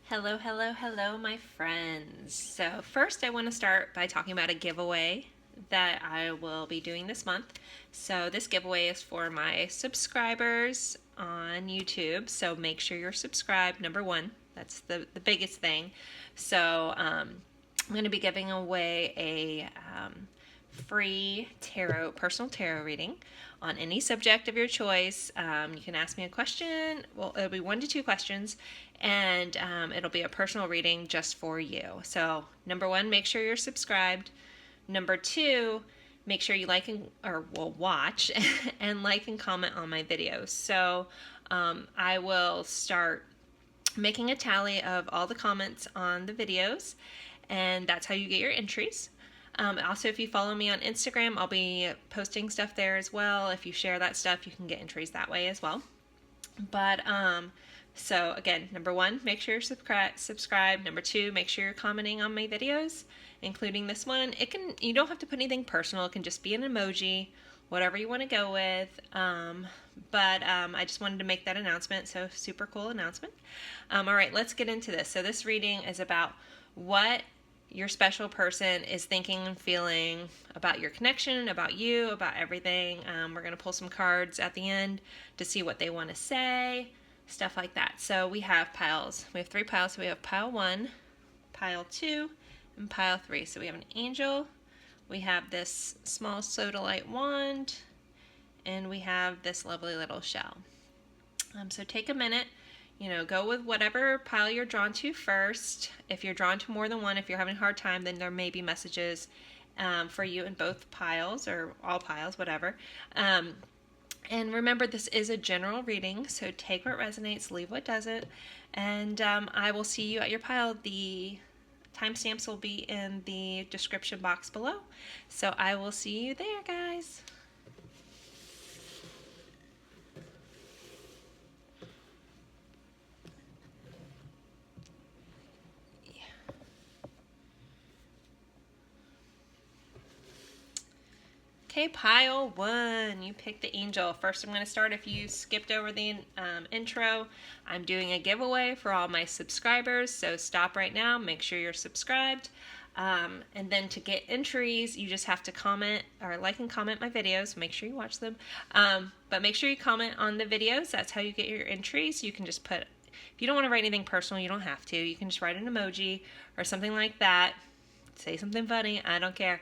Hello, hello, hello, my friends. So, first, I want to start by talking about a giveaway that I will be doing this month. So, this giveaway is for my subscribers on YouTube. So, make sure you're subscribed, number one. That's the biggest thing. So, I'm going to be giving away a free personal tarot reading on any subject of your choice. You can ask me a question. Well, it'll be 1 to 2 questions, and it'll be a personal reading just for you. So, number one, make sure you're subscribed. Number two, make sure you watch and like and comment on my videos. So, I will start making a tally of all the comments on the videos, and that's how you get your entries. Also, if you follow me on Instagram, I'll be posting stuff there as well. If you share that stuff, you can get entries that way as well. But so again, number one, make sure you're subscribed. Number two, make sure you're commenting on my videos, including this one. You don't have to put anything personal. It can just be an emoji, whatever you want to go with. But I just wanted to make that announcement. So super cool announcement. All right, let's get into this. So this reading is about what your special person is thinking and feeling about your connection, about you, about everything. We're going to pull some cards at the end to see what they want to say, stuff like that. So we have piles. We have 3 piles. So we have pile 1, pile 2, and pile 3. So we have an angel. We have this small sodalite wand, and we have this lovely little shell. So take a minute. Go with whatever pile you're drawn to first. If you're drawn to more than one, if you're having a hard time, then there may be messages for you in both piles or all piles, whatever. And remember, this is a general reading, so take what resonates, leave what doesn't. And I will see you at your pile. The timestamps will be in the description box below. So I will see you there, guys. Okay, pile 1, you picked the angel. First, I'm going to start, if you skipped over the intro, I'm doing a giveaway for all my subscribers, so stop right now, make sure you're subscribed. And then to get entries, you just have to comment or like and comment my videos. Make sure you watch them. But make sure you comment on the videos. That's how you get your entries. You can just put, if you don't want to write anything personal, you don't have to. You can just write an emoji or something like that. Say something funny. I don't care.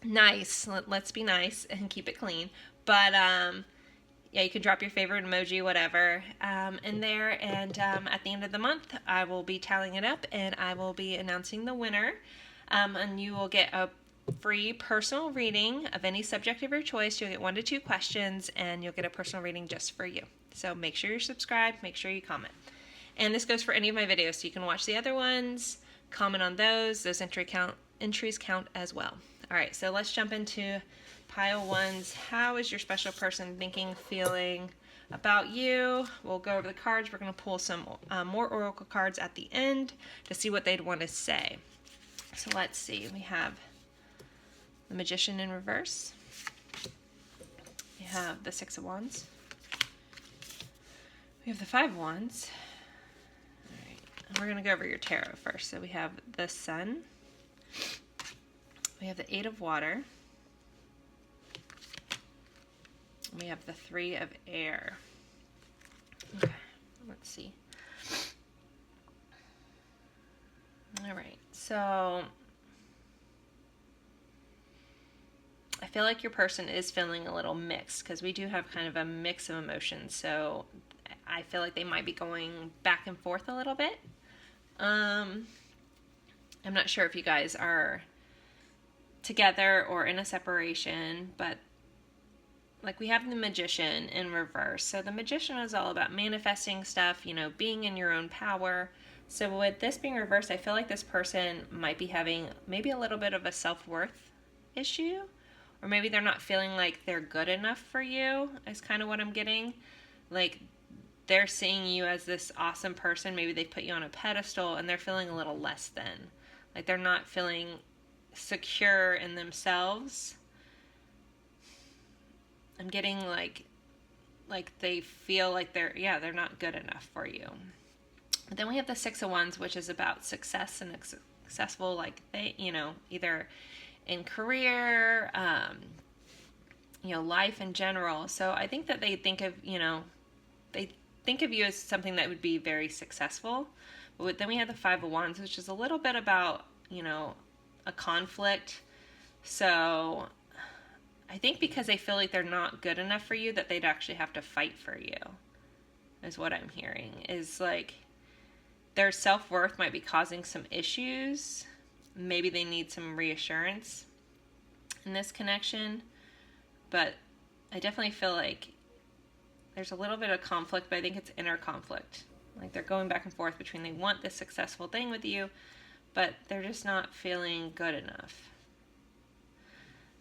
Nice. Let's be nice and keep it clean. But yeah, you can drop your favorite emoji, whatever, in there. And at the end of the month, I will be tallying it up and I will be announcing the winner. And you will get a free personal reading of any subject of your choice. You'll get 1 to 2 questions and you'll get a personal reading just for you. So make sure you're subscribed, make sure you comment. And this goes for any of my videos, so you can watch the other ones, comment on those. Those entries count as well. All right, so let's jump into pile 1's. How is your special person thinking, feeling about you? We'll go over the cards. We're going to pull some more oracle cards at the end to see what they'd want to say. So let's see. We have the Magician in reverse. We have the 6 of Wands. We have the 5 of Wands. All right, and we're going to go over your tarot first. So we have the Sun. We have the 8 of Water. We have the 3 of Air. Okay, let's see. All right, so I feel like your person is feeling a little mixed because we do have kind of a mix of emotions. So I feel like they might be going back and forth a little bit. I'm not sure if you guys are together or in a separation, but like we have the Magician in reverse. So the Magician is all about manifesting stuff, being in your own power. So with this being reversed, I feel like this person might be having maybe a little bit of a self-worth issue, or maybe they're not feeling like they're good enough for you, is kind of what I'm getting. Like they're seeing you as this awesome person. Maybe they put you on a pedestal and they're feeling a little less than. Like they're not feeling secure in themselves. I'm getting like they feel like they're not good enough for you. But then we have the Six of Wands, which is about success and successful, like they, either in career, life in general. So I think that they think of, they think of you as something that would be very successful. But then we have the Five of Wands, which is a little bit about, a conflict. So I think because they feel like they're not good enough for you, that they'd actually have to fight for you, is what I'm hearing. Is like their self-worth might be causing some issues. Maybe they need some reassurance in this connection. But I definitely feel like there's a little bit of conflict, but I think it's inner conflict. Like they're going back and forth between they want this successful thing with you, but they're just not feeling good enough.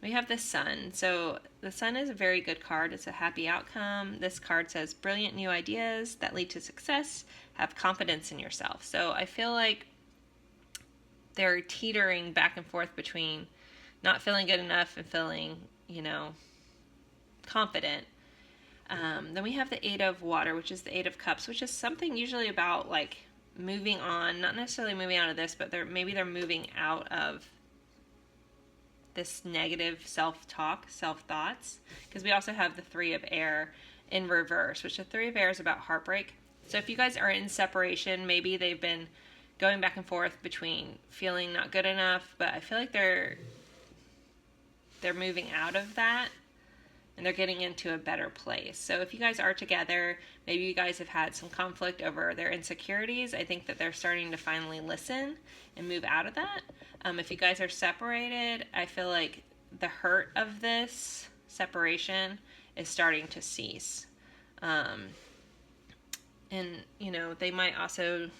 We have the Sun. So the Sun is a very good card. It's a happy outcome. This card says brilliant new ideas that lead to success. Have confidence in yourself. So I feel like they're teetering back and forth between not feeling good enough and feeling, confident. Then we have the Eight of Water, which is the Eight of Cups, which is something usually about like moving on, not necessarily moving out of this, but maybe they're moving out of this negative self-talk, self-thoughts, because we also have the Three of Air in reverse, which the Three of Air is about heartbreak. So if you guys are in separation, maybe they've been going back and forth between feeling not good enough, but I feel like they're moving out of that and they're getting into a better place. So if you guys are together, maybe you guys have had some conflict over their insecurities. I think that they're starting to finally listen and move out of that. If you guys are separated, I feel like the hurt of this separation is starting to cease. And, they might also,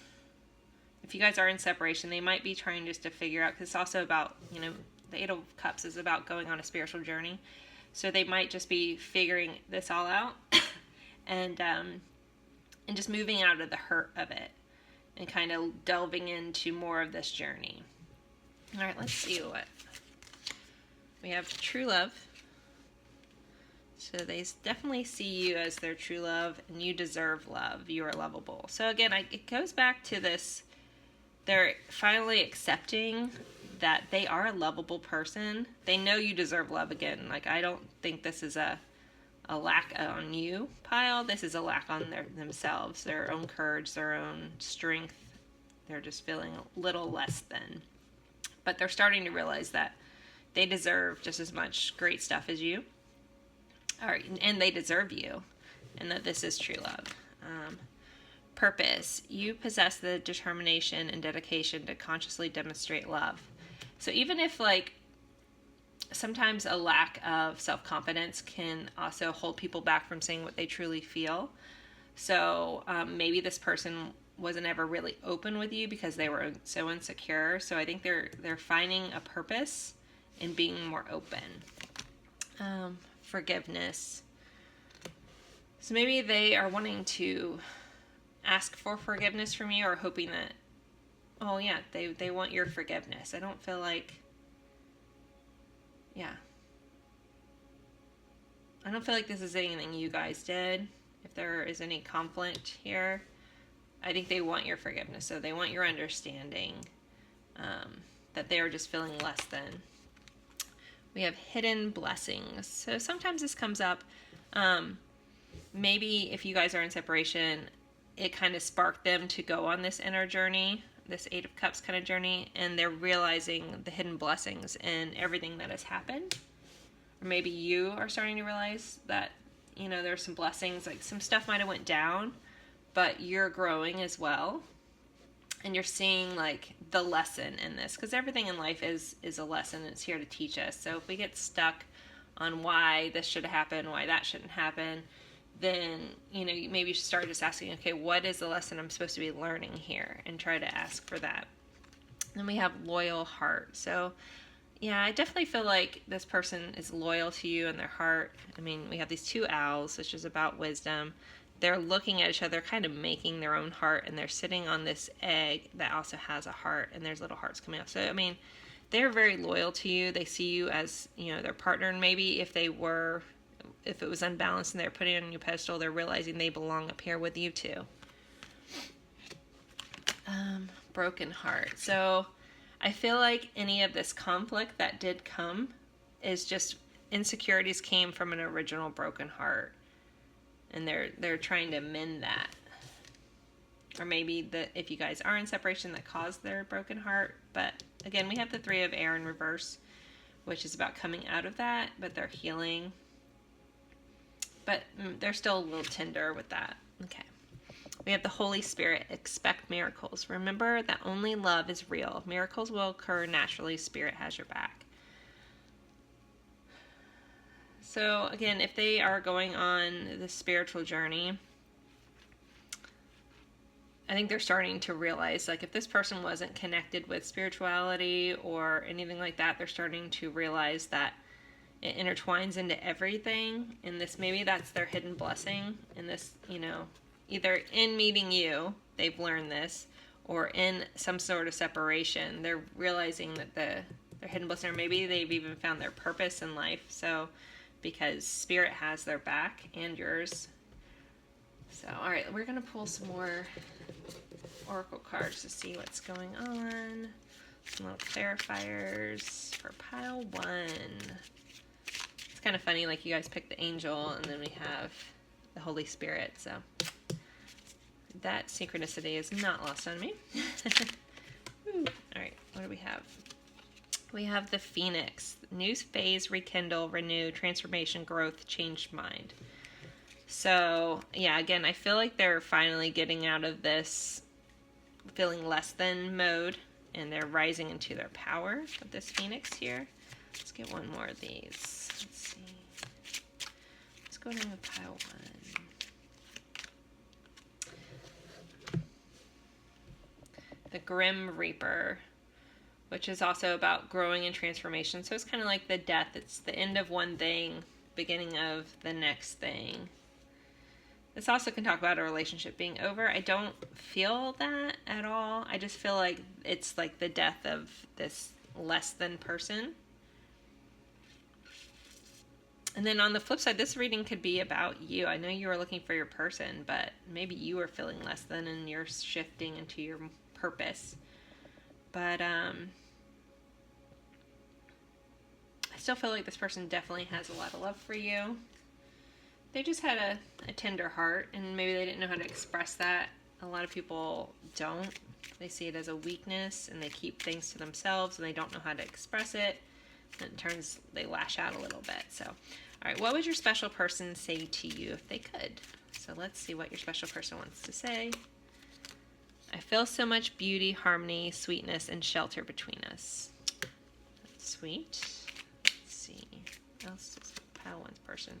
if you guys are in separation, they might be trying just to figure out, because it's also about, the Eight of Cups is about going on a spiritual journey. So they might just be figuring this all out and just moving out of the hurt of it and kind of delving into more of this journey. All right, let's see what we have. True love. So they definitely see you as their true love, and you deserve love. You are lovable. So again, it goes back to this. They're finally accepting that they are a lovable person. They know you deserve love again. Like, I don't think this is a lack on you pile. This is a lack on themselves, their own courage, their own strength. They're just feeling a little less than. But they're starting to realize that they deserve just as much great stuff as you. And they deserve you. And that this is true love. Purpose. You possess the determination and dedication to consciously demonstrate love. So even if, like, sometimes a lack of self-confidence can also hold people back from saying what they truly feel. So maybe this person wasn't ever really open with you because they were so insecure. So I think they're finding a purpose in being more open. Forgiveness. So maybe they are wanting to ask for forgiveness from you, or hoping that, oh yeah, they want your forgiveness. I don't feel like, I don't feel like this is anything you guys did. If there is any conflict here, I think they want your forgiveness. So they want your understanding, that they are just feeling less than. We have hidden blessings. So sometimes this comes up. Maybe if you guys are in separation, it kind of sparked them to go on this inner journey, this Eight of Cups kind of journey, and they're realizing the hidden blessings in everything that has happened. Or maybe you are starting to realize that, there's some blessings, like some stuff might have went down, but you're growing as well. And you're seeing like the lesson in this, because everything in life is a lesson. It's here to teach us. So if we get stuck on why this should happen, why that shouldn't happen, then, maybe you should start just asking, okay, what is the lesson I'm supposed to be learning here? And try to ask for that. Then we have loyal heart. So, yeah, I definitely feel like this person is loyal to you in their heart. I mean, we have these two owls, which is about wisdom. They're looking at each other, kind of making their own heart, and they're sitting on this egg that also has a heart, and there's little hearts coming out. So, I mean, they're very loyal to you. They see you as, their partner, and maybe if it was unbalanced and they're putting it on your pedestal, they're realizing they belong up here with you too. broken heart. So I feel like any of this conflict that did come is just insecurities came from an original broken heart, and they're trying to mend that. Or maybe if you guys are in separation, that caused their broken heart. But again, we have the Three of Air in reverse, which is about coming out of that, but they're healing. But they're still a little tender with that. Okay. We have the Holy Spirit. Expect miracles. Remember that only love is real. Miracles will occur naturally. Spirit has your back. So again, if they are going on the spiritual journey, I think they're starting to realize, like, if this person wasn't connected with spirituality or anything like that, they're starting to realize that it intertwines into everything. And this, maybe that's their hidden blessing. And this, you know, either in meeting you, they've learned this, or in some sort of separation, they're realizing that their hidden blessing, or maybe they've even found their purpose in life. So, because Spirit has their back and yours. So, all right, we're going to pull some more oracle cards to see what's going on. Some little clarifiers for pile 1. It's kind of funny, like you guys picked the angel and then we have the Holy Spirit. So that synchronicity is not lost on me. All right, what do we have? We have the Phoenix. New phase, rekindle, renew, transformation, growth, changed mind. So, yeah, again, I feel like they're finally getting out of this feeling less than mode, and they're rising into their power with this Phoenix here. Let's get one more of these. Let's see. Let's go down to pile 1. The Grim Reaper, which is also about growing and transformation. So it's kind of like the death. It's the end of one thing, beginning of the next thing. This also can talk about a relationship being over. I don't feel that at all. I just feel like it's like the death of this less than person. And then on the flip side, this reading could be about you. I know you were looking for your person, but maybe you were feeling less than and you're shifting into your purpose. But I still feel like this person definitely has a lot of love for you. They just had a tender heart, and maybe they didn't know how to express that. A lot of people don't. They see it as a weakness, and they keep things to themselves, and they don't know how to express it. And it turns, they lash out a little bit. So, all right, what would your special person say to you if they could? So let's see what your special person wants to say. I feel so much beauty, harmony, sweetness, and shelter between us. That's sweet. Let's see. What else is pile 1's person?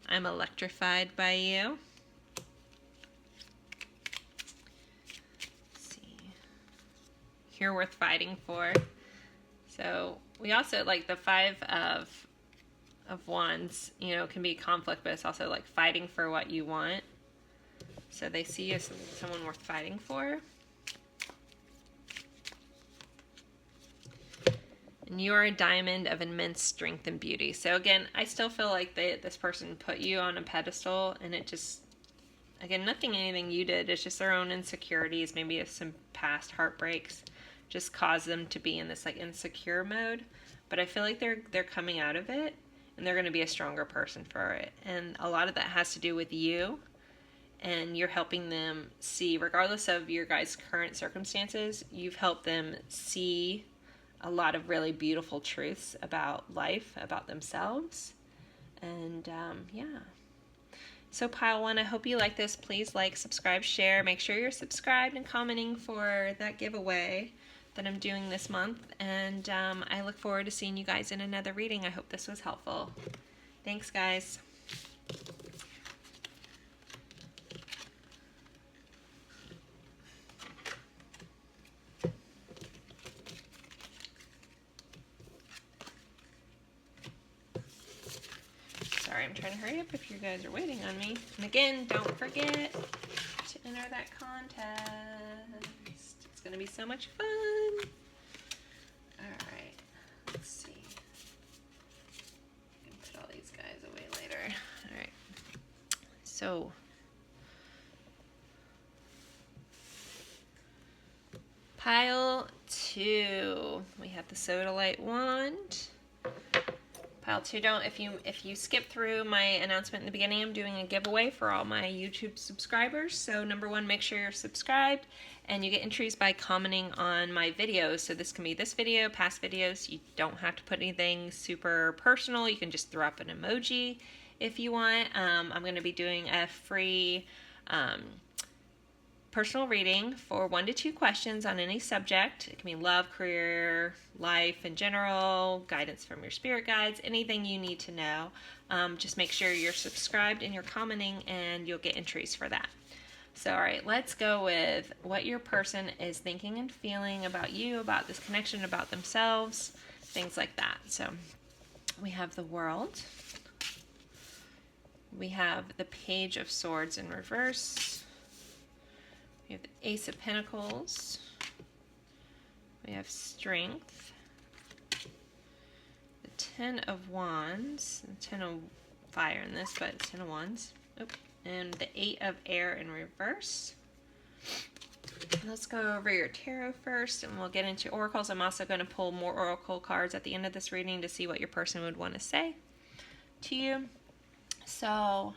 I'm electrified by you. Let's see. You're worth fighting for. So we also, like the 5 of Wands, you know, can be conflict, but it's also like fighting for what you want. So they see you as someone worth fighting for. And you're a diamond of immense strength and beauty. So again, I still feel like this person put you on a pedestal, and it just, again, anything you did. It's just their own insecurities, maybe some past heartbreaks, just caused them to be in this like insecure mode. But I feel like they're coming out of it, and they're going to be a stronger person for it. And a lot of that has to do with you, and you're helping them see, regardless of your guys' current circumstances, you've helped them see a lot of really beautiful truths about life, about themselves. And yeah. So pile 1, I hope you like this. Please like, subscribe, share. Make sure you're subscribed and commenting for that giveaway that I'm doing this month. And I look forward to seeing you guys in another reading. I hope this was helpful. Thanks, guys. Sorry, I'm trying to hurry up if you guys are waiting on me. And again, don't forget to enter that contest. It's going to be so much fun. Alright, let's see. I can put all these guys away later. Alright, so Pile 2, we have the Sodalite wand. Pile 2, if you skip through my announcement in the beginning, I'm doing a giveaway for all my YouTube subscribers. So number 1, make sure you're subscribed, and you get entries by commenting on my videos. So this can be this video, past videos. You don't have to put anything super personal. You can just throw up an emoji if you want. I'm going to be doing a free personal reading for 1 to 2 questions on any subject. It can be love, career, life in general, guidance from your spirit guides, anything you need to know. Just make sure you're subscribed and you're commenting, and you'll get entries for that. So, all right, let's go with what your person is thinking and feeling about you, about this connection, about themselves, things like that. So we have the World. We have the Page of Swords in reverse. We have the Ace of Pentacles. We have Strength. The Ten of Wands. The Ten of Fire in this, but it's Ten of Wands. Oop. And the 8 of Air in reverse. Let's go over your tarot first, and we'll get into oracles. I'm also going to pull more oracle cards at the end of this reading to see what your person would want to say to you. So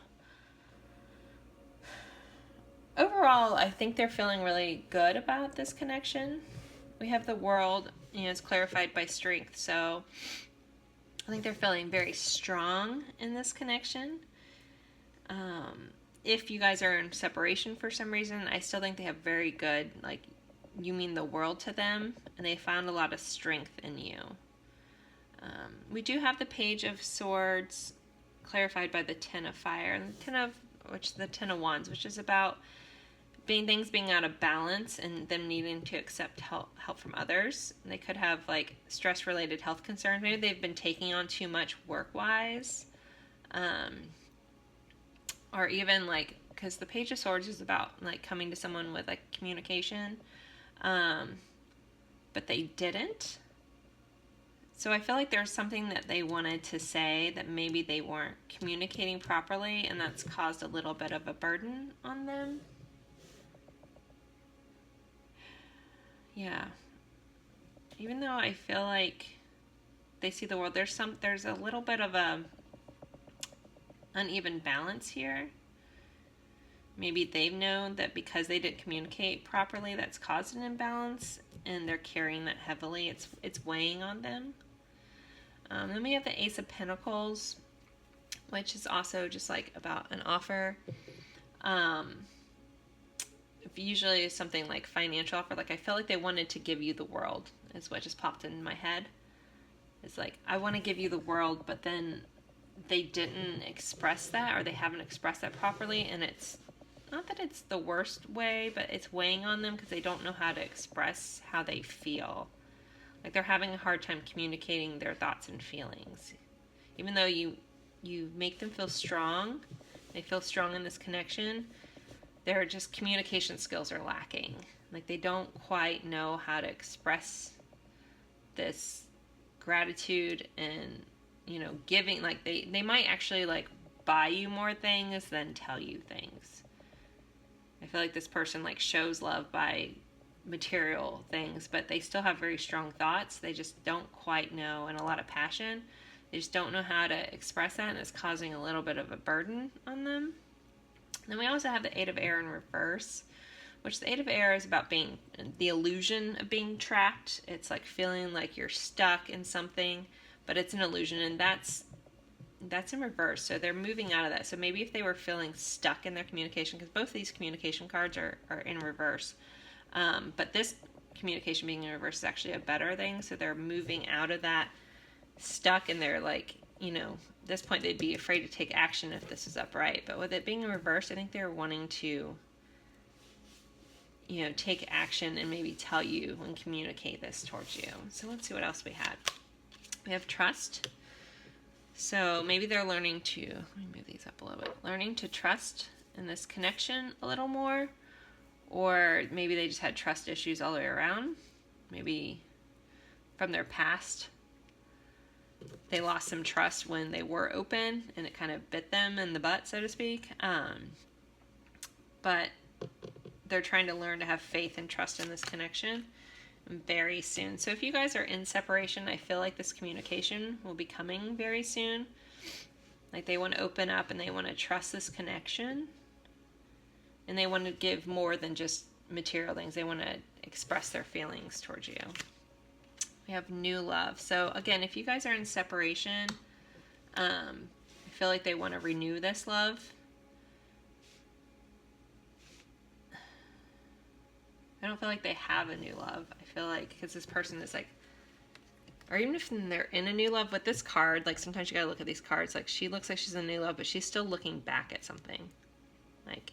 overall, I think they're feeling really good about this connection. We have the World, it's clarified by Strength. So I think they're feeling very strong in this connection. If you guys are in separation for some reason, I still think they have very good, you mean the world to them, and they found a lot of strength in you. We do have the Page of Swords clarified by the Ten of Fire, and the Ten of Wands, which is about things being out of balance and them needing to accept help from others. And they could have stress-related health concerns. Maybe they've been taking on too much work-wise. Or even because the Page of Swords is about coming to someone with communication, but they didn't. So I feel like there's something that they wanted to say that maybe they weren't communicating properly, and that's caused a little bit of a burden on them. Yeah. Even though I feel like they see the world, there's a little bit of a uneven balance here. Maybe they've known that because they didn't communicate properly, that's caused an imbalance, and they're carrying that heavily. It's weighing on them. Then we have the Ace of Pentacles, which is also just about an offer. Usually it's something like financial offer. I feel like they wanted to give you the world, is what just popped in my head. It's I want to give you the world, but then they didn't express that, or they haven't expressed that properly, and it's not that it's the worst way, but it's weighing on them because they don't know how to express how they feel. They're having a hard time communicating their thoughts and feelings. Even though you make them feel strong, they feel strong in this connection, their just communication skills are lacking. They don't quite know how to express this gratitude and, giving. They might actually buy you more things than tell you things. I feel like this person shows love by material things, but they still have very strong thoughts. They just don't quite know, and a lot of passion. They just don't know how to express that, and it's causing a little bit of a burden on them. Then we also have the 8 of Air in reverse, which the 8 of Air is about being the illusion of being trapped. It's feeling like you're stuck in something, but it's an illusion, and that's in reverse. So they're moving out of that. So maybe if they were feeling stuck in their communication, because both of these communication cards are in reverse, but this communication being in reverse is actually a better thing. So they're moving out of that stuck, and they're at this point they'd be afraid to take action if this is upright. But with it being in reverse, I think they're wanting to take action and maybe tell you and communicate this towards you. So let's see what else we had. We have Trust. So maybe they're learning to, let me move these up a little bit, learning to trust in this connection a little more, or maybe they just had trust issues all the way around. Maybe from their past, they lost some trust when they were open, and it kind of bit them in the butt, so to speak. But they're trying to learn to have faith and trust in this connection. very soon. So if you guys are in separation, I feel like this communication will be coming very soon. Like they want to open up and they want to trust this connection. And they want to give more than just material things. They want to express their feelings towards you. We have new love. So again, if you guys are in separation, I feel like they want to renew this love. I don't feel like they have a new love. I feel like, because this person is like, or even if they're in a new love with this card, like sometimes you gotta look at these cards, like she looks like she's in a new love, but she's still looking back at something. Like,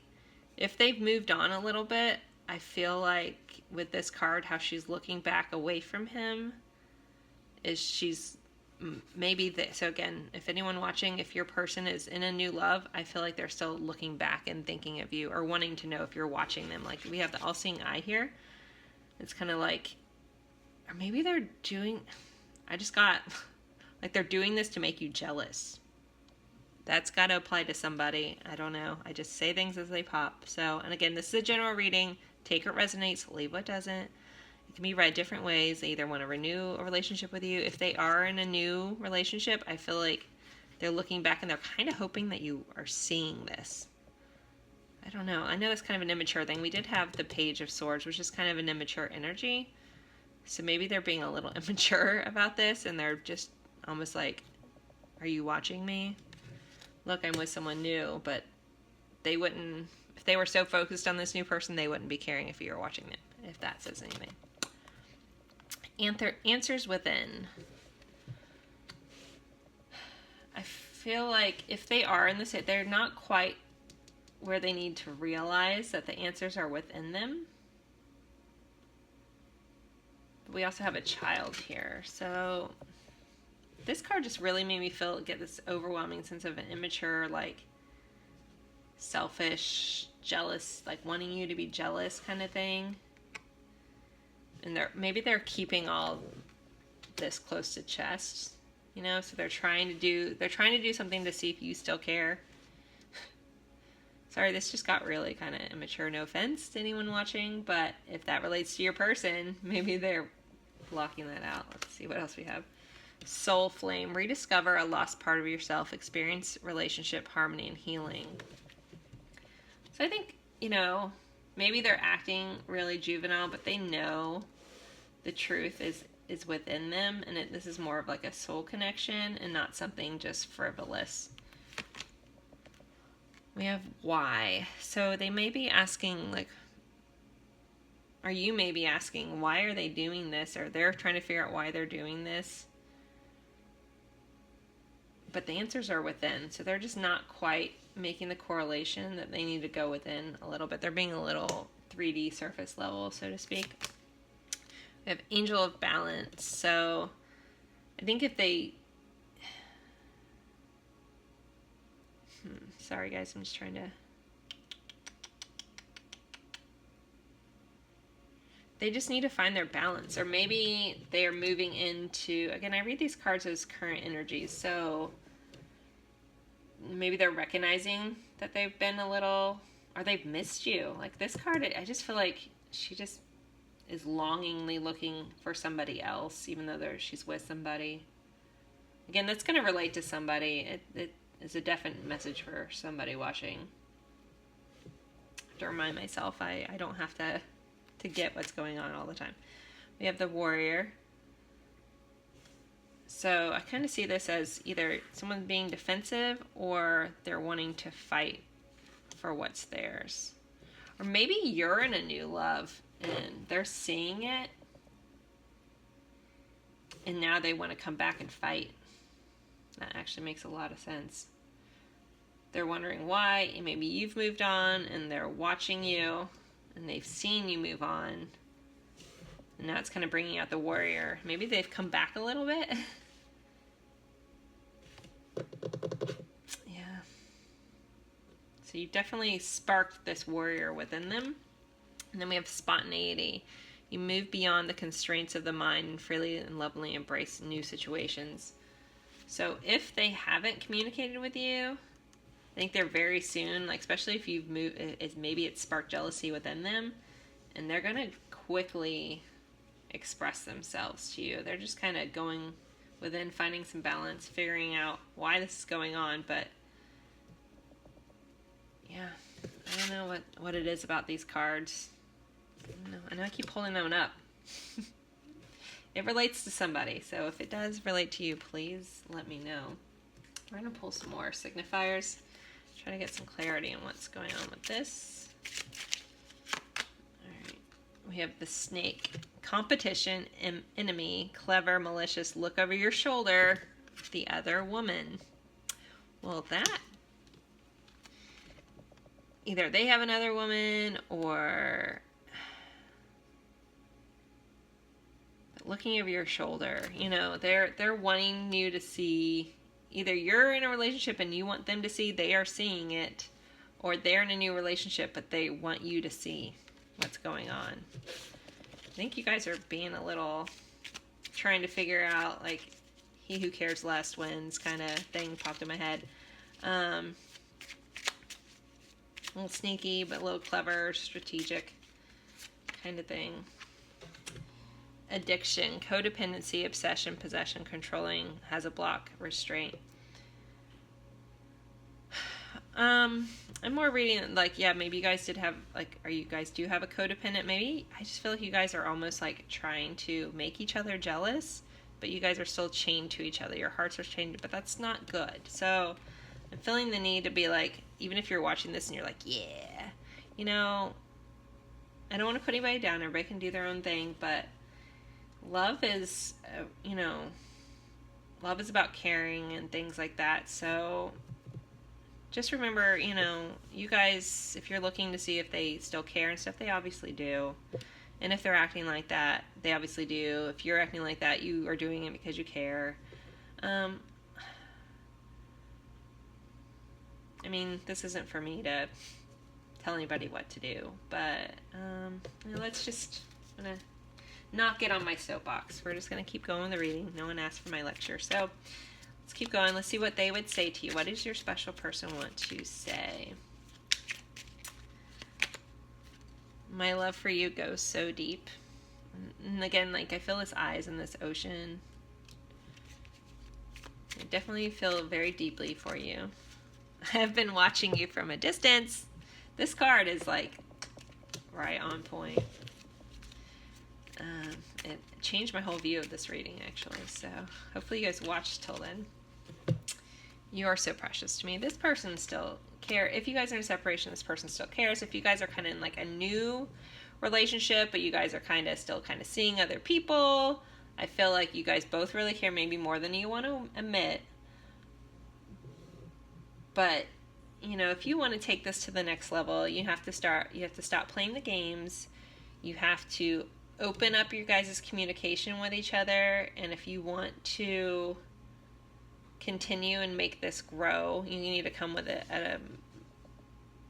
if they've moved on a little bit, I feel like with this card, how she's looking back away from him is she's maybe this. So again, if anyone watching, if your person is in a new love, I feel like they're still looking back and thinking of you or wanting to know if you're watching them. Like we have the all-seeing eye here. It's kind of like, or maybe they're doing, I just got, like they're doing this to make you jealous. That's got to apply to somebody. I don't know. I just say things as they pop. So, and again, this is a general reading. Take what resonates, leave what doesn't. It can be read different ways. They either want to renew a relationship with you. If they are in a new relationship, I feel like they're looking back and they're kind of hoping that you are seeing this. I don't know. I know that's kind of an immature thing. We did have the Page of Swords, which is kind of an immature energy. So maybe they're being a little immature about this and they're just almost like, are you watching me? Look, I'm with someone new, but they wouldn't, if they were so focused on this new person, they wouldn't be caring if you were watching them, if that says anything. Answers within. I feel like if they are in this, they're not quite where they need to realize that the answers are within them. But we also have a child here. So this card just really made me get this overwhelming sense of an immature, like selfish, jealous, like wanting you to be jealous kind of thing. And maybe they're keeping all this close to chest, you know, so they're trying to do something to see if you still care. Sorry, this just got really kind of immature. No offense to anyone watching, but if that relates to your person, maybe they're blocking that out. Let's see what else we have. Soul flame. Rediscover a lost part of yourself. Experience relationship harmony and healing. So I think, you know, maybe they're acting really juvenile, but they know the truth is within them, and this is more of like a soul connection and not something just frivolous. We have why. So they may be asking, like, or you may be asking, why are they doing this? Or they're trying to figure out why they're doing this. But the answers are within. So they're just not quite making the correlation that they need to go within a little bit. They're being a little 3D surface level, so to speak. We have Angel of Balance. So I think if they... Sorry guys, I'm just trying to... They just need to find their balance. Or maybe they are moving into... Again, I read these cards as current energies. So maybe they're recognizing that they've been a little... Or they've missed you. Like this card, I just feel like she just is longingly looking for somebody else, even though she's with somebody. Again, that's going to relate to somebody. It is a definite message for somebody watching. I have to remind myself I don't have to get what's going on all the time. We have the Warrior. So I kind of see this as either someone being defensive or they're wanting to fight for what's theirs. Or maybe you're in a new love and they're seeing it and now they want to come back and fight. That actually makes a lot of sense. They're wondering why, and maybe you've moved on and they're watching you and they've seen you move on. And now it's kind of bringing out the Warrior. Maybe they've come back a little bit. Yeah. So you definitely sparked this Warrior within them. And then we have spontaneity. You move beyond the constraints of the mind and freely and lovingly embrace new situations. So if they haven't communicated with you, I think they're very soon, like especially if you've moved, maybe it's sparked jealousy within them, and they're going to quickly express themselves to you. They're just kind of going within, finding some balance, figuring out why this is going on. But yeah, I don't know what it is about these cards. I know I keep holding them up. It relates to somebody, so if it does relate to you, please let me know. We're going to pull some more signifiers, try to get some clarity on what's going on with this. Alright, we have the snake. Competition, enemy, clever, malicious, look over your shoulder, the other woman. Well, that, either they have another woman, or looking over your shoulder. You know, they're wanting you to see, either you're in a relationship and you want them to see they are seeing it, or they're in a new relationship but they want you to see what's going on. I think you guys are being a little, trying to figure out, like, he who cares less wins kind of thing popped in my head. A little sneaky, but a little clever, strategic kind of thing. Addiction, codependency, obsession, possession, controlling, has a block, restraint. I'm more reading, like, yeah, maybe you guys did have, like, or you guys do have a codependent, maybe. I just feel like you guys are almost, like, trying to make each other jealous, but you guys are still chained to each other. Your hearts are chained, but that's not good. So I'm feeling the need to be, like, even if you're watching this and you're like, yeah, you know, I don't want to put anybody down. Everybody can do their own thing, but love is, you know, love is about caring and things like that. So just remember, you know, you guys, if you're looking to see if they still care and stuff, they obviously do. And if they're acting like that, they obviously do. If you're acting like that, you are doing it because you care. I mean, this isn't for me to tell anybody what to do, but you know, let's just, I'm gonna not get on my soapbox. We're just gonna keep going with the reading. No one asked for my lecture, so let's keep going. Let's see what they would say to you. What does your special person want to say? My love for you goes so deep. And again, like, I feel this eyes in this ocean. I definitely feel very deeply for you. I've been watching you from a distance. This card is, like, right on point. It changed my whole view of this reading, actually. So hopefully you guys watched till then. You are so precious to me. This person still cares. If you guys are in a separation, this person still cares. If you guys are kind of in, like, a new relationship, but you guys are kind of still kind of seeing other people, I feel like you guys both really care, maybe more than you want to admit. But, you know, if you want to take this to the next level, you have to stop playing the games. You have to open up your guys' communication with each other. And if you want to continue and make this grow, you need to come with it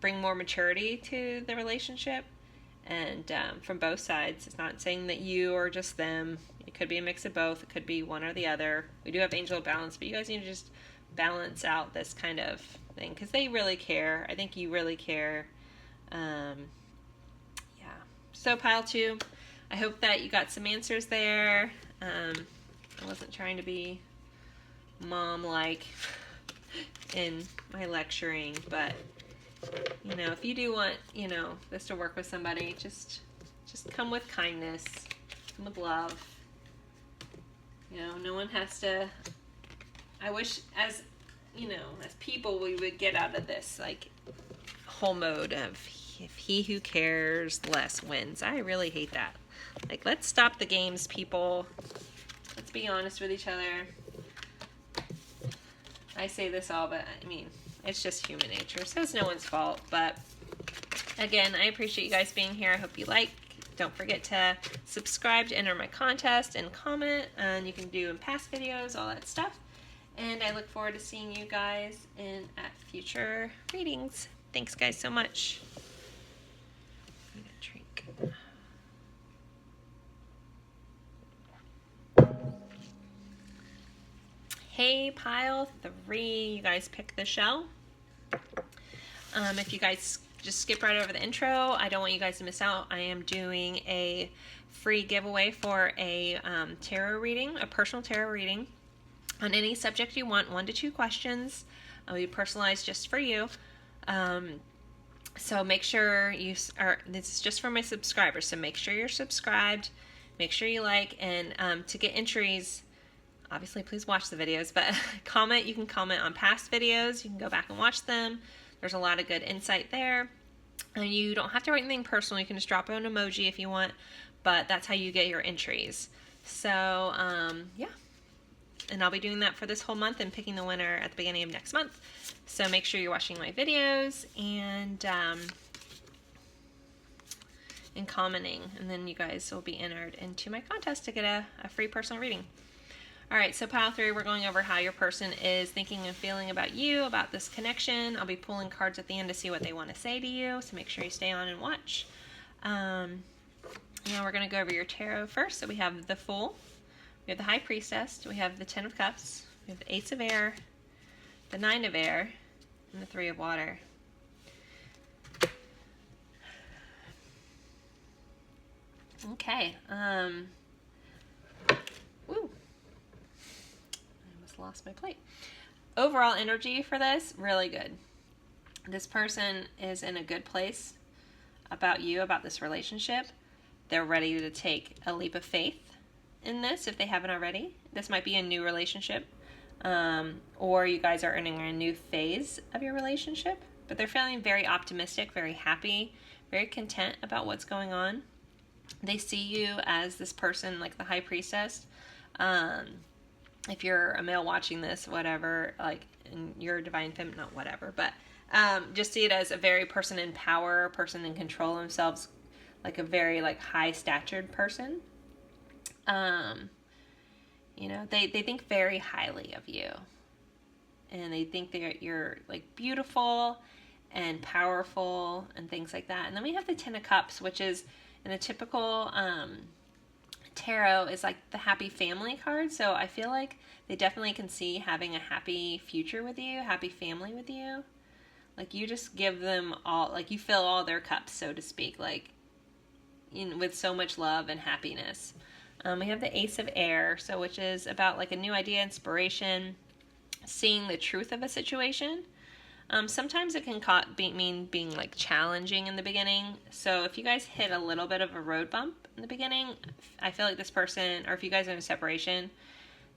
bring more maturity to the relationship. And from both sides. It's not saying that you or just them. It could be a mix of both. It could be one or the other. We do have angel balance, but you guys need to just balance out this kind of thing, because they really care. I think you really care. Yeah. So pile 2, I hope that you got some answers there. I wasn't trying to be mom-like in my lecturing, but, you know, if you do want, you know, this to work with somebody, just come with kindness, come with love. You know, no one has to. I wish, as, you know, as people, we would get out of this, like, whole mode of if he who cares less wins. I really hate that. Like, let's stop the games, people. Let's be honest with each other. I say this all, but I mean, it's just human nature, so it's no one's fault. But again, I appreciate you guys being here. I hope you like. Don't forget to subscribe to enter my contest and comment, and you can do in past videos, all that stuff. And I look forward to seeing you guys at future readings. Thanks, guys, so much. I'm gonna drink. Hey, pile 3, you guys pick the shell. If you guys just skip right over the intro. I don't want you guys to miss out. I am doing a free giveaway for a tarot reading, a personal tarot reading on any subject you want, 1 to 2 questions. It'll be personalized just for you. So make sure you are, this is just for my subscribers, so make sure you're subscribed, make sure you like, and to get entries, obviously please watch the videos, but comment, you can comment on past videos, you can go back and watch them. There's a lot of good insight there. And you don't have to write anything personal, you can just drop an emoji if you want, but that's how you get your entries. So, yeah. And I'll be doing that for this whole month and picking the winner at the beginning of next month. So make sure you're watching my videos and commenting. And then you guys will be entered into my contest to get a free personal reading. All right, so pile 3, we're going over how your person is thinking and feeling about you, about this connection. I'll be pulling cards at the end to see what they want to say to you, so make sure you stay on and watch. Now we're going to go over your tarot first. So we have the Fool. We have the High Priestess, we have the 10 of Cups, we have the Ace of Air, the 9 of Air, and the 3 of Water. Okay, woo. I almost lost my plate. Overall energy for this, really good. This person is in a good place about you, about this relationship. They're ready to take a leap of faith in this if they haven't already. This might be a new relationship, or you guys are entering a new phase of your relationship, but they're feeling very optimistic, very happy, very content about what's going on. They see you as this person, like the High Priestess. If you're a male watching this, whatever, like, and you're a divine feminine, not whatever, but just see it as a very person in power, person in control of themselves, like a very like high-statured person. You know, they think very highly of you, and they think that you're like beautiful and powerful and things like that. And then we have the 10 of Cups, which is in a typical tarot is like the happy family card. So I feel like they definitely can see having a happy future with you, happy family with you. Like you just give them all, like you fill all their cups, so to speak, like with so much love and happiness. We have the Ace of Air, so which is about like a new idea, inspiration, seeing the truth of a situation. Sometimes it can mean being like challenging in the beginning. So if you guys hit a little bit of a road bump in the beginning, I feel like this person, or if you guys are in a separation,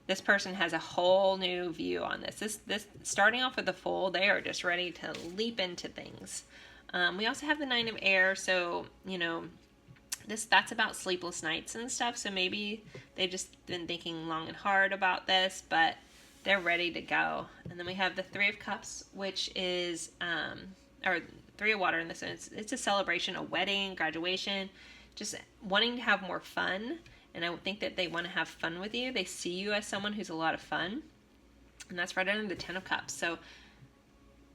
this person has a whole new view on this. This starting off with the Fool, they are just ready to leap into things. We also have the 9 of Air, so you know, that's about sleepless nights and stuff. So maybe they've just been thinking long and hard about this, but they're ready to go. And then we have the 3 of Cups, which is, or 3 of Water in this sense. It's a celebration, a wedding, graduation, just wanting to have more fun. And I think that they want to have fun with you. They see you as someone who's a lot of fun. And that's right under the 10 of Cups. So,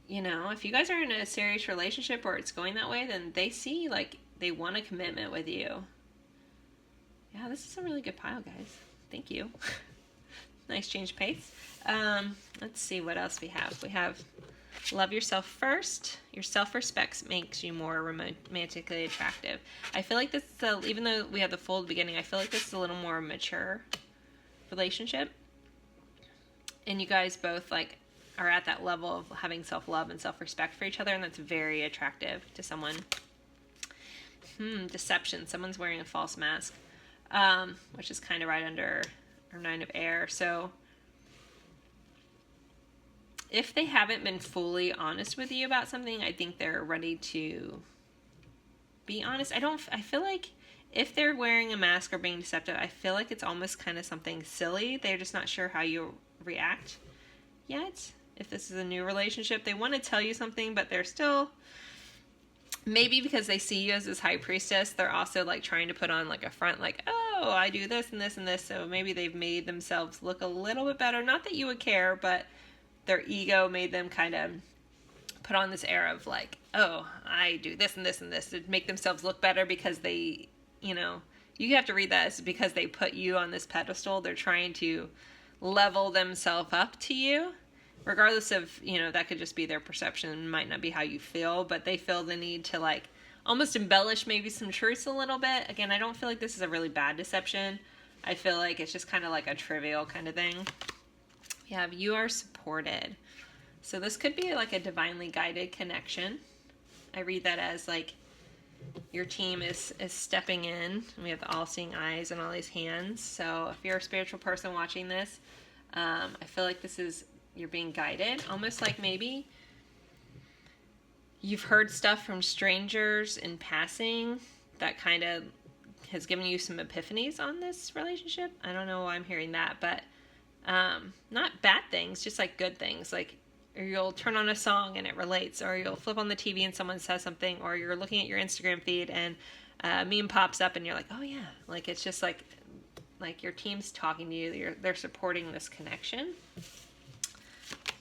you know, if you guys are in a serious relationship or it's going that way, then they see, like, they want a commitment with you. Yeah, this is a really good pile, guys. Thank you. Nice change of pace. Let's see what else we have. We have love yourself first. Your self-respect makes you more romantically attractive. I feel like this is even though we have the Fool at the beginning, I feel like this is a little more mature relationship. And you guys both like are at that level of having self-love and self-respect for each other, and that's very attractive to someone. Deception. Someone's wearing a false mask, which is kind of right under our 9 of Air. So if they haven't been fully honest with you about something, I think they're ready to be honest. I feel like if they're wearing a mask or being deceptive, I feel like it's almost kind of something silly. They're just not sure how you react yet. If this is a new relationship, they want to tell you something, but they're still, maybe because they see you as this High Priestess, they're also like trying to put on like a front, like, oh, I do this and this and this. So maybe they've made themselves look a little bit better. Not that you would care, but their ego made them kind of put on this air of like, oh, I do this and this and this to make themselves look better because they, you know, you have to read that as because they put you on this pedestal. They're trying to level themselves up to you regardless of, that could just be their perception, might not be how you feel, but they feel the need to like almost embellish maybe some truths a little bit. Again, I don't feel like this is a really bad deception. I feel like it's just kind of like a trivial kind of thing. We have you are supported. So this could be like a divinely guided connection. I read that as like your team is stepping in. We have the all-seeing eyes and all these hands. So if you're a spiritual person watching this, I feel like this is, you're being guided. Almost like maybe you've heard stuff from strangers in passing that kind of has given you some epiphanies on this relationship. I don't know why I'm hearing that, but not bad things, just like good things. Like, or you'll turn on a song and it relates, or you'll flip on the TV and someone says something, or you're looking at your Instagram feed and a meme pops up and you're like, oh yeah, like it's just like your team's talking to you. They're supporting this connection.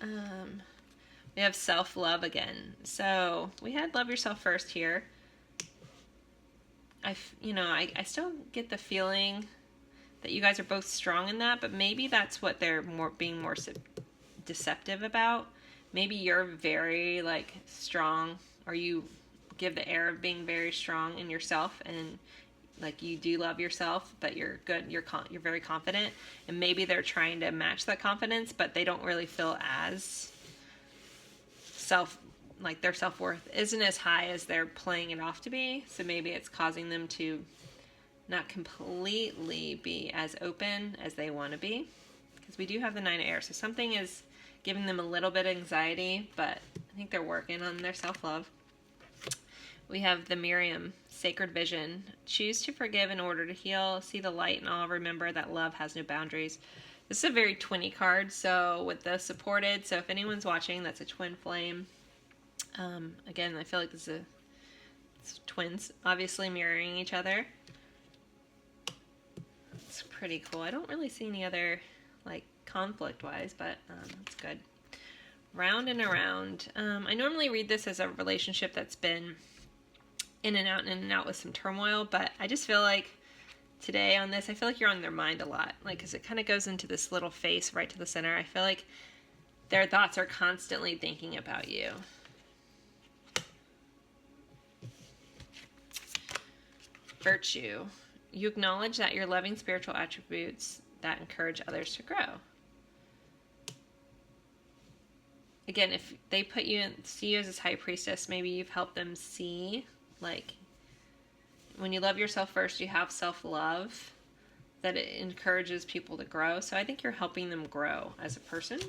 We have self-love again. So we had love yourself first here. I still get the feeling that you guys are both strong in that, but maybe that's what they're being more deceptive about. Maybe you're very like strong, or you give the air of being very strong in yourself, and like you do love yourself, but you're good, you're very confident, and maybe they're trying to match that confidence, but they don't really feel as like their self-worth isn't as high as they're playing it off to be. So maybe it's causing them to not completely be as open as they want to be, because we do have the 9 of air. So something is giving them a little bit of anxiety, but I think they're working on their self-love. We have the Miriam, sacred vision. Choose to forgive in order to heal. See the light and all. Remember that love has no boundaries. This is a very twinny card. So with the supported, so if anyone's watching, that's a twin flame. Again, I feel like it's twins, obviously mirroring each other. It's pretty cool. I don't really see any other like conflict-wise, but that's good. Round and around. I normally read this as a relationship that's been in and out with some turmoil, but I just feel like today on this, I feel like you're on their mind a lot, like, because it kind of goes into this little face right to the center. I feel like their thoughts are constantly thinking about you. Virtue. You acknowledge that you're loving spiritual attributes that encourage others to grow. Again, if they see you as this high priestess, maybe you've helped them see, like, when you love yourself first, you have self-love, that it encourages people to grow. So I think you're helping them grow as a person.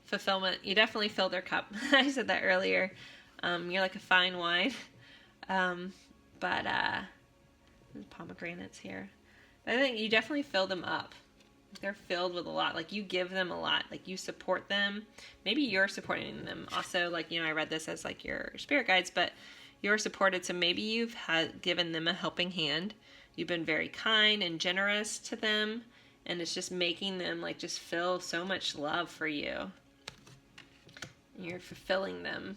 Fulfillment. You definitely fill their cup. I said that earlier. You're like a fine wine. But there's pomegranates here. But I think you definitely fill them up. They're filled with a lot. Like, you give them a lot. Like, you support them. Maybe you're supporting them. Also, like, I read this as like your spirit guides, but you're supported. So maybe you've given them a helping hand. You've been very kind and generous to them, and it's just making them like just feel so much love for you. And you're fulfilling them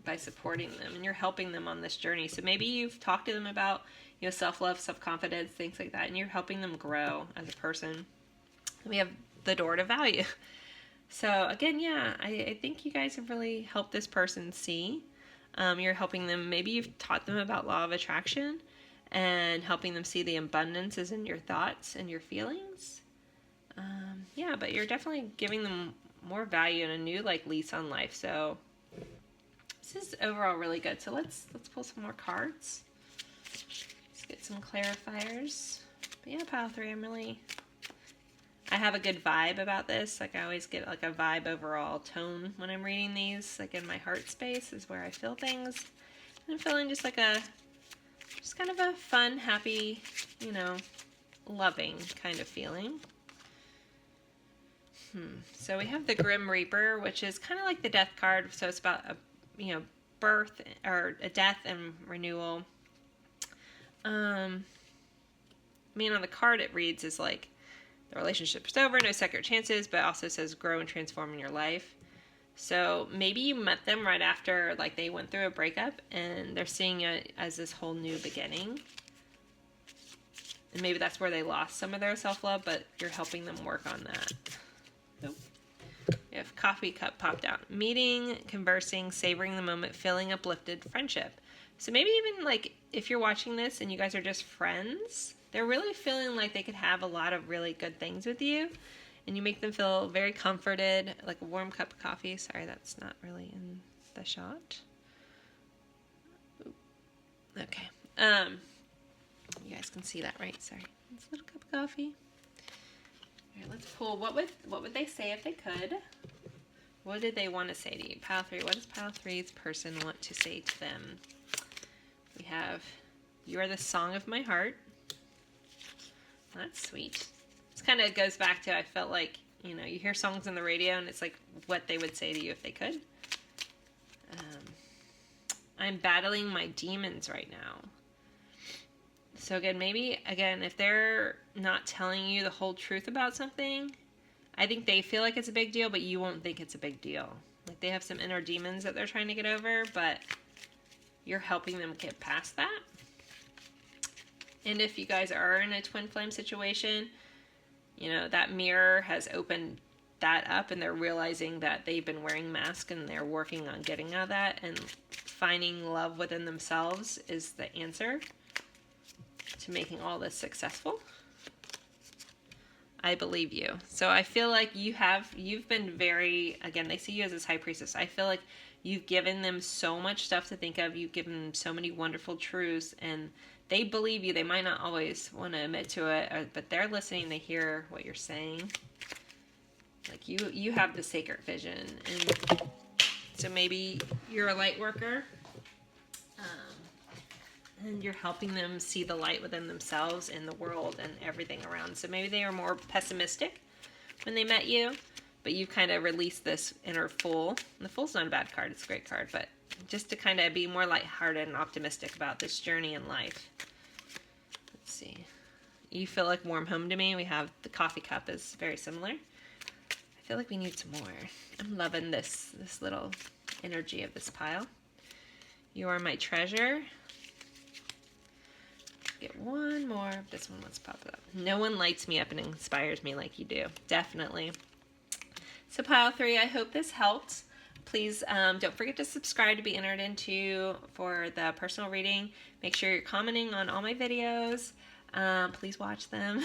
by supporting them, and you're helping them on this journey. So maybe you've talked to them about, self-love, self-confidence, things like that, and you're helping them grow as a person. We have the door to value. So again, yeah, I think you guys have really helped this person see. You're helping them, maybe you've taught them about law of attraction and helping them see the abundance is in your thoughts and your feelings. Yeah, but you're definitely giving them more value and a new lease on life. So this is overall really good. So let's pull some more cards. Let's get some clarifiers. But yeah, pile 3, I have a good vibe about this. Like, I always get like a vibe overall tone when I'm reading these. Like, in my heart space is where I feel things. And I'm feeling just like just kind of a fun, happy, loving kind of feeling. So we have the Grim Reaper, which is kind of like the death card. So it's about a, birth or a death and renewal. On the card it reads is like, the relationship's over, no second chances, but also says grow and transform in your life. So maybe you met them right after, they went through a breakup, and they're seeing it as this whole new beginning. And maybe that's where they lost some of their self-love, but you're helping them work on that. Nope. We have coffee cup popped out. Meeting, conversing, savoring the moment, feeling uplifted, friendship. So maybe even like if you're watching this and you guys are just friends, they're really feeling like they could have a lot of really good things with you. And you make them feel very comforted, like a warm cup of coffee. Sorry, that's not really in the shot. Okay. You guys can see that, right? Sorry. It's a little cup of coffee. All right, let's pull. What would they say if they could? What did they want to say to you? Pile 3. What does Pile 3's person want to say to them? We have, you are the song of my heart. That's sweet. This kind of goes back to, I felt like, you know, you hear songs on the radio and it's like what they would say to you if they could. I'm battling my demons right now. So again, maybe, if they're not telling you the whole truth about something, I think they feel like it's a big deal, but you won't think it's a big deal. Like they have some inner demons that they're trying to get over, but you're helping them get past that. And if you guys are in a twin flame situation, you know, that mirror has opened that up and they're realizing that they've been wearing masks and they're working on getting out of that, and finding love within themselves is the answer to making all this successful. I believe you. So I feel like you've been very, again, they see you as this high priestess. I feel like you've given them so much stuff to think of. You've given them so many wonderful truths, and they believe you. They might not always want to admit to it, but they're listening. They hear what you're saying. Like you have the sacred vision. And so maybe you're a light worker, and you're helping them see the light within themselves and the world and everything around. So maybe they were more pessimistic when they met you, but you kind of released this inner fool. And the Fool's not a bad card. It's a great card, but just to kind of be more lighthearted and optimistic about this journey in life. Let's see. You feel like warm home to me. We have the coffee cup is very similar. I feel like we need some more. I'm loving this little energy of this pile. You are my treasure. Get one more. This one, let's pop it up. No one lights me up and inspires me like you do. Definitely. So pile 3, I hope this helped. Please don't forget to subscribe to be entered into for the personal reading. Make sure you're commenting on all my videos. Please watch them.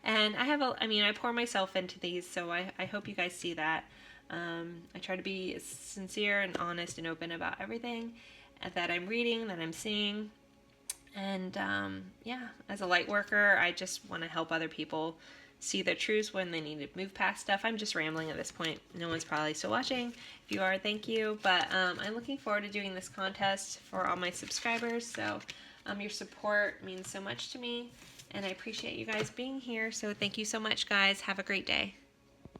And I pour myself into these, so I hope you guys see that. I try to be sincere and honest and open about everything that I'm reading, that I'm seeing. And yeah, as a light worker, I just want to help other people see their truths when they need to move past stuff. I'm just rambling at this point. No one's probably still watching. If you are, thank you. But I'm looking forward to doing this contest for all my subscribers. So your support means so much to me, and I appreciate you guys being here. So thank you so much, guys. Have a great day.